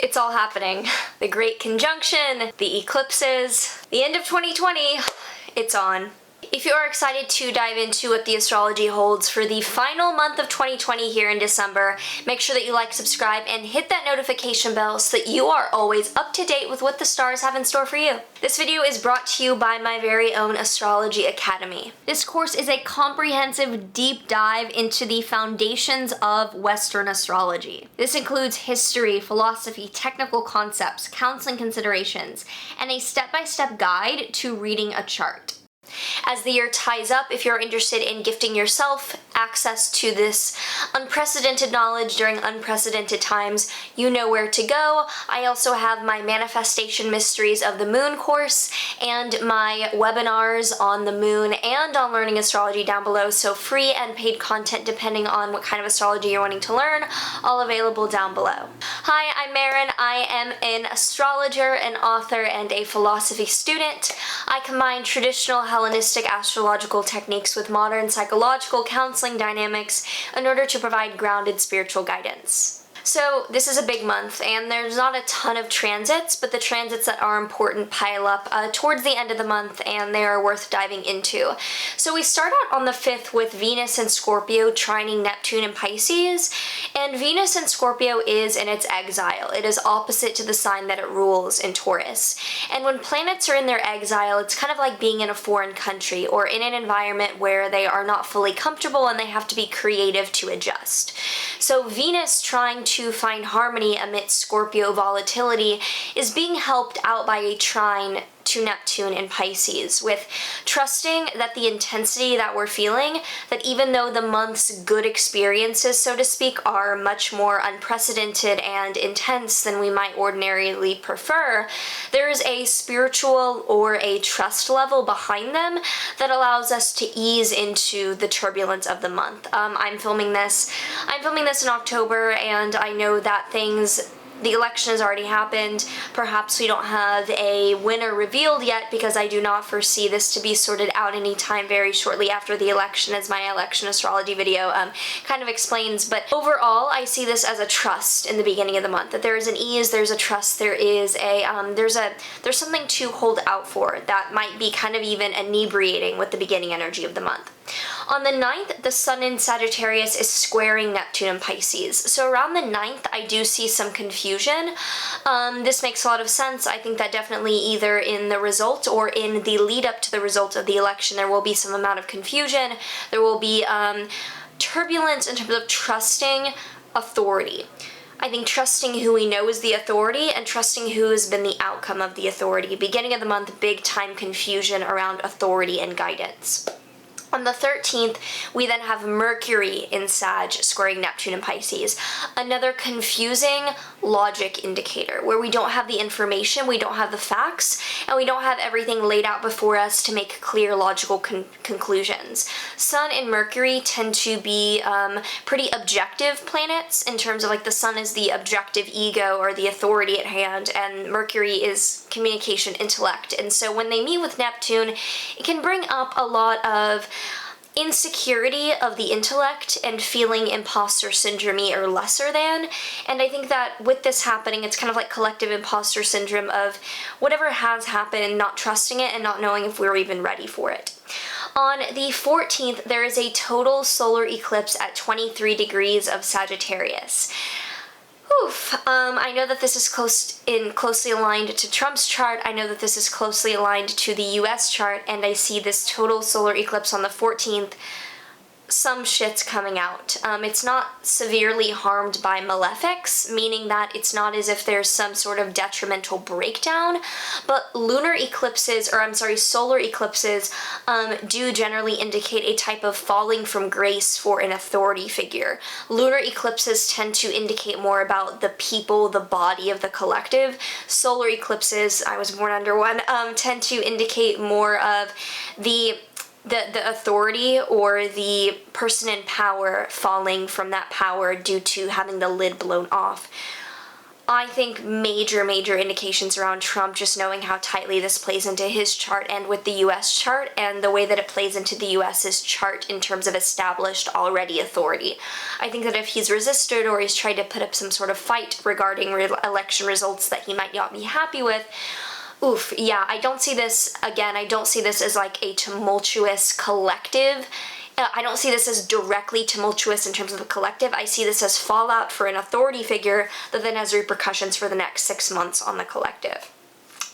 It's all happening. The Great Conjunction, the eclipses, the end of 2020, it's on. If you are excited to dive into what the astrology holds for the final month of 2020 here in December, make sure that you like, subscribe, and hit that notification bell so that you are always up to date with what the stars have in store for you. This video is brought to you by my very own Astrology Academy. This course is a comprehensive deep dive into the foundations of Western astrology. This includes history, philosophy, technical concepts, counseling considerations, and a step-by-step guide to reading a chart. As the year ties up, if you're interested in gifting yourself access to this unprecedented knowledge during unprecedented times, you know where to go. I also have my Manifestation Mysteries of the Moon course and my webinars on the moon and on learning astrology down below, so free and paid content depending on what kind of astrology you're wanting to learn, all available down below. Hi, I'm Maren. I am an astrologer, an author, and a philosophy student. I combine traditional Hellenistic astrological techniques with modern psychological counseling dynamics in order to provide grounded spiritual guidance. So this is a big month, and there's not a ton of transits, but the transits that are important pile up towards the end of the month, and they are worth diving into. So we start out on the 5th with Venus in Scorpio trining Neptune in Pisces, and Venus in Scorpio is in its exile. It is opposite to the sign that it rules in Taurus. And when planets are in their exile, it's kind of like being in a foreign country or in an environment where they are not fully comfortable and they have to be creative to adjust. So Venus trying to find harmony amidst Scorpio volatility is being helped out by a trine to Neptune in Pisces, with trusting that the intensity that we're feeling, that even though the month's good experiences, so to speak, are much more unprecedented and intense than we might ordinarily prefer, there is a spiritual or a trust level behind them that allows us to ease into the turbulence of the month. I'm filming this in October, and I know that the election has already happened. Perhaps we don't have a winner revealed yet, because I do not foresee this to be sorted out anytime very shortly after the election, as my election astrology video kind of explains. But overall, I see this as a trust in the beginning of the month, that there is an ease, there's a trust, there is a there's something to hold out for that might be kind of even inebriating with the beginning energy of the month. On the 9th, the Sun in Sagittarius is squaring Neptune in Pisces. So around the 9th, I do see some confusion. This makes a lot of sense. I think that definitely either in the result or in the lead up to the result of the election, there will be some amount of confusion. There will be turbulence in terms of trusting authority. I think trusting who we know is the authority and trusting who has been the outcome of the authority. Beginning of the month, big time confusion around authority and guidance. On the 13th, we then have Mercury in Sag squaring Neptune in Pisces. Another confusing logic indicator where we don't have the information, we don't have the facts, and we don't have everything laid out before us to make clear logical conclusions. Sun and Mercury tend to be pretty objective planets in terms of, like, the Sun is the objective ego or the authority at hand, and Mercury is communication, intellect. And so when they meet with Neptune, it can bring up a lot of insecurity of the intellect and feeling imposter syndrome or lesser than. And I think that with this happening, it's kind of like collective imposter syndrome of whatever has happened, not trusting it and not knowing if we're even ready for it. On the 14th, there is a total solar eclipse at 23 degrees of Sagittarius. I know that this is closely aligned to Trump's chart. I know that this is closely aligned to the US chart, and I see this total solar eclipse on the 14th. Some shit's coming out. It's not severely harmed by malefics, meaning that it's not as if there's some sort of detrimental breakdown, but solar eclipses do generally indicate a type of falling from grace for an authority figure. Lunar eclipses tend to indicate more about the people, the body of the collective. Solar eclipses, I was born under one, tend to indicate more of the authority or the person in power falling from that power due to having the lid blown off. I think major indications around Trump, just knowing how tightly this plays into his chart and with the US chart, and the way that it plays into the US's chart in terms of established already authority. I think that if he's resisted or he's tried to put up some sort of fight regarding election results that he might not be happy with, oof, yeah, I don't see this, again, I don't see this as like a tumultuous collective. I don't see this as directly tumultuous in terms of the collective. I see this as fallout for an authority figure that then has repercussions for the next 6 months on the collective.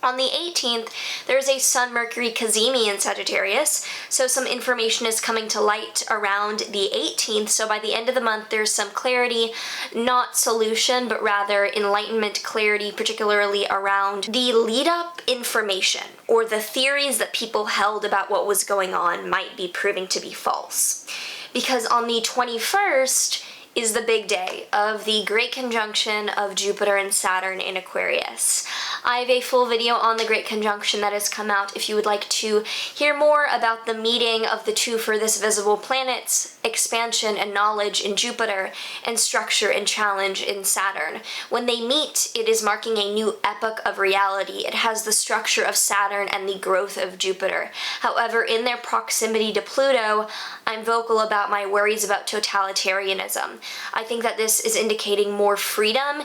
On the 18th, there's a Sun-Mercury Cazimi in Sagittarius, so some information is coming to light around the 18th, so by the end of the month there's some clarity, not solution, but rather enlightenment, clarity, particularly around the lead-up information, or the theories that people held about what was going on might be proving to be false. Because on the 21st, is the big day of the Great Conjunction of Jupiter and Saturn in Aquarius. I have a full video on the Great Conjunction that has come out if you would like to hear more about the meeting of the two furthest visible planets, expansion and knowledge in Jupiter, and structure and challenge in Saturn. When they meet, it is marking a new epoch of reality. It has the structure of Saturn and the growth of Jupiter. However, in their proximity to Pluto, I'm vocal about my worries about totalitarianism. I think that this is indicating more freedom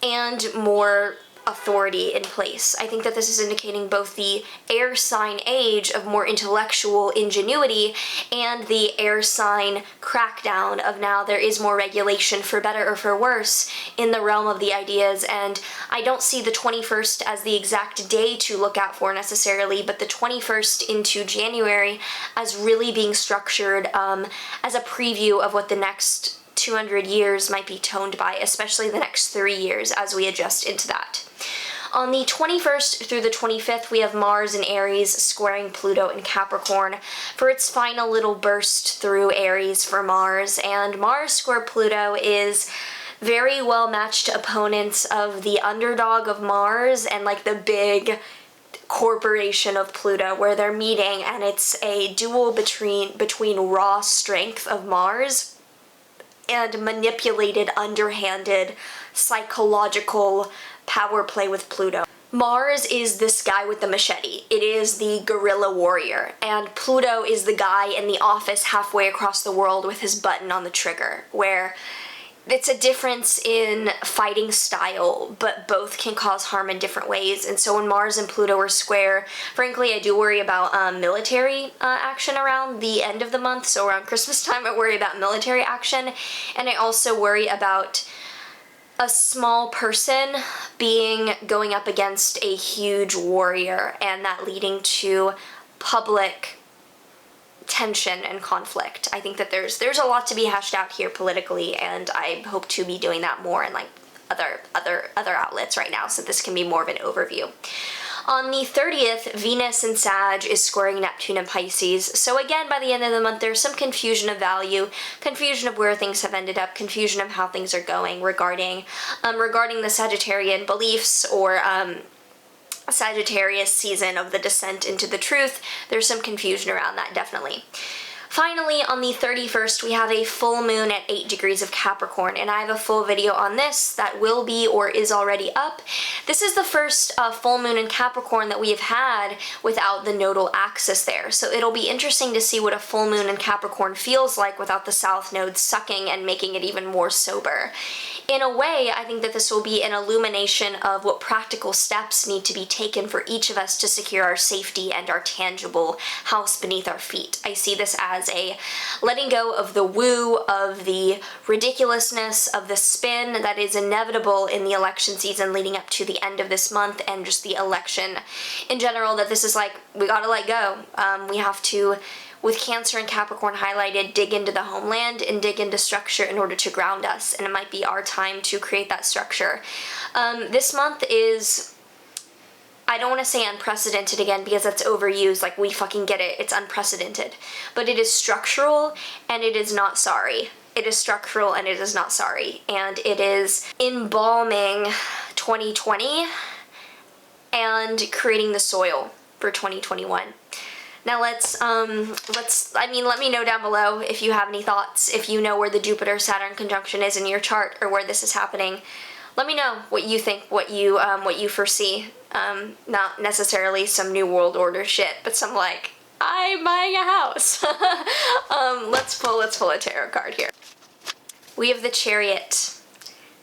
and more authority in place. I think that this is indicating both the air sign age of more intellectual ingenuity and the air sign crackdown of now there is more regulation, for better or for worse, in the realm of the ideas. And I don't see the 21st as the exact day to look out for necessarily, but the 21st into January as really being structured as a preview of what the next 200 years might be toned by, especially the next 3 years as we adjust into that. On the 21st through the 25th, we have Mars in Aries squaring Pluto in Capricorn for its final little burst through Aries for Mars. And Mars square Pluto is very well matched opponents of the underdog of Mars and like the big corporation of Pluto, where they're meeting, and it's a duel between raw strength of Mars and manipulated, underhanded, psychological power play with Pluto. Mars is this guy with the machete. It is the guerrilla warrior. And Pluto is the guy in the office halfway across the world with his button on the trigger, where it's a difference in fighting style, but both can cause harm in different ways. And so when Mars and Pluto are square, frankly, I do worry about military action around the end of the month. So around Christmas time, I worry about military action. And I also worry about a small person going up against a huge warrior, and that leading to public tension and conflict. I think that there's a lot to be hashed out here politically, and I hope to be doing that more in like other outlets right now, so this can be more of an overview. On the 30th, Venus in Sag is squaring Neptune in Pisces. So again, by the end of the month, there's some confusion of value, confusion of where things have ended up, confusion of how things are going regarding the Sagittarian beliefs or Sagittarius season of the descent into the truth. There's some confusion around that, definitely. Finally, on the 31st, we have a full moon at 8 degrees of Capricorn, and I have a full video on this that will be or is already up. This is the first full moon in Capricorn that we have had without the nodal axis there, so it'll be interesting to see what a full moon in Capricorn feels like without the south node sucking and making it even more sober. In a way, I think that this will be an illumination of what practical steps need to be taken for each of us to secure our safety and our tangible house beneath our feet. I see this as a letting go of the woo, of the ridiculousness, of the spin that is inevitable in the election season leading up to the end of this month, and just the election in general, that this is like, we gotta let go. We have to, with Cancer and Capricorn highlighted, dig into the homeland and dig into structure in order to ground us, and it might be our time to create that structure. This month is, I don't want to say unprecedented again because that's overused, like we fucking get it, it's unprecedented. But it is structural and it is not sorry. It is structural and it is not sorry. And it is embalming 2020 and creating the soil for 2021. Now let me know down below if you have any thoughts, if you know where the Jupiter Saturn conjunction is in your chart or where this is happening. Let me know what you think, what you foresee. Not necessarily some New World Order shit, but some like, I'm buying a house. Let's pull a tarot card here. We have the Chariot.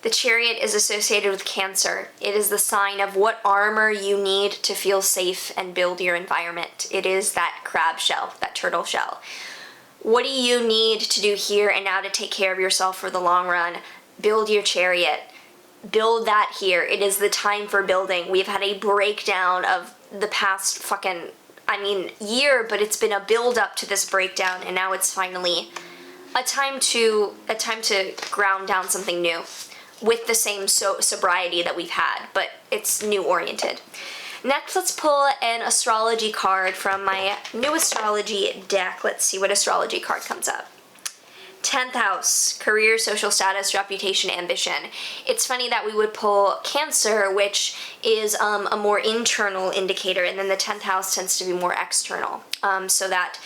The Chariot is associated with Cancer. It is the sign of what armor you need to feel safe and build your environment. It is that crab shell, that turtle shell. What do you need to do here and now to take care of yourself for the long run? Build your Chariot. Build that here. It is the time for building. We've had a breakdown of the past fucking, year, but it's been a build up to this breakdown, and now it's finally a time to ground down something new with the same sobriety that we've had, but it's new oriented. Next, let's pull an astrology card from my new astrology deck. Let's see what astrology card comes up. 10th house, career, social status, reputation, ambition. It's funny that we would pull Cancer, which is a more internal indicator, and then the 10th house tends to be more external. So that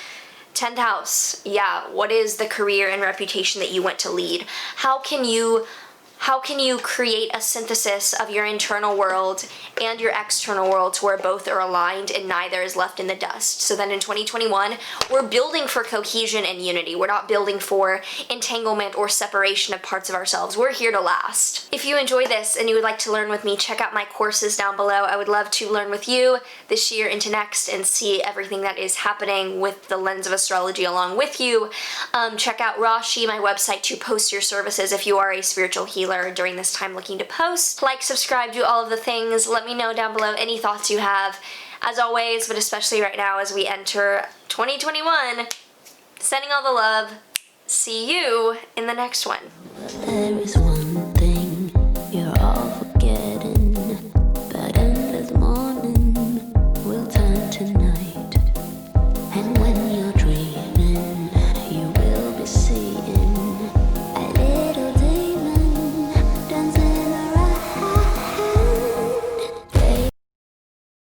10th house, yeah, what is the career and reputation that you want to lead? How can you create a synthesis of your internal world and your external world to where both are aligned and neither is left in the dust? So then in 2021, we're building for cohesion and unity. We're not building for entanglement or separation of parts of ourselves. We're here to last. If you enjoy this and you would like to learn with me, check out my courses down below. I would love to learn with you this year into next and see everything that is happening with the lens of astrology along with you. Check out Rashi, my website, to post your services if you are a spiritual healer during this time looking to post. Like, subscribe, do all of the things. Let me know down below any thoughts you have. As always, but especially right now as we enter 2021, sending all the love. See you in the next one.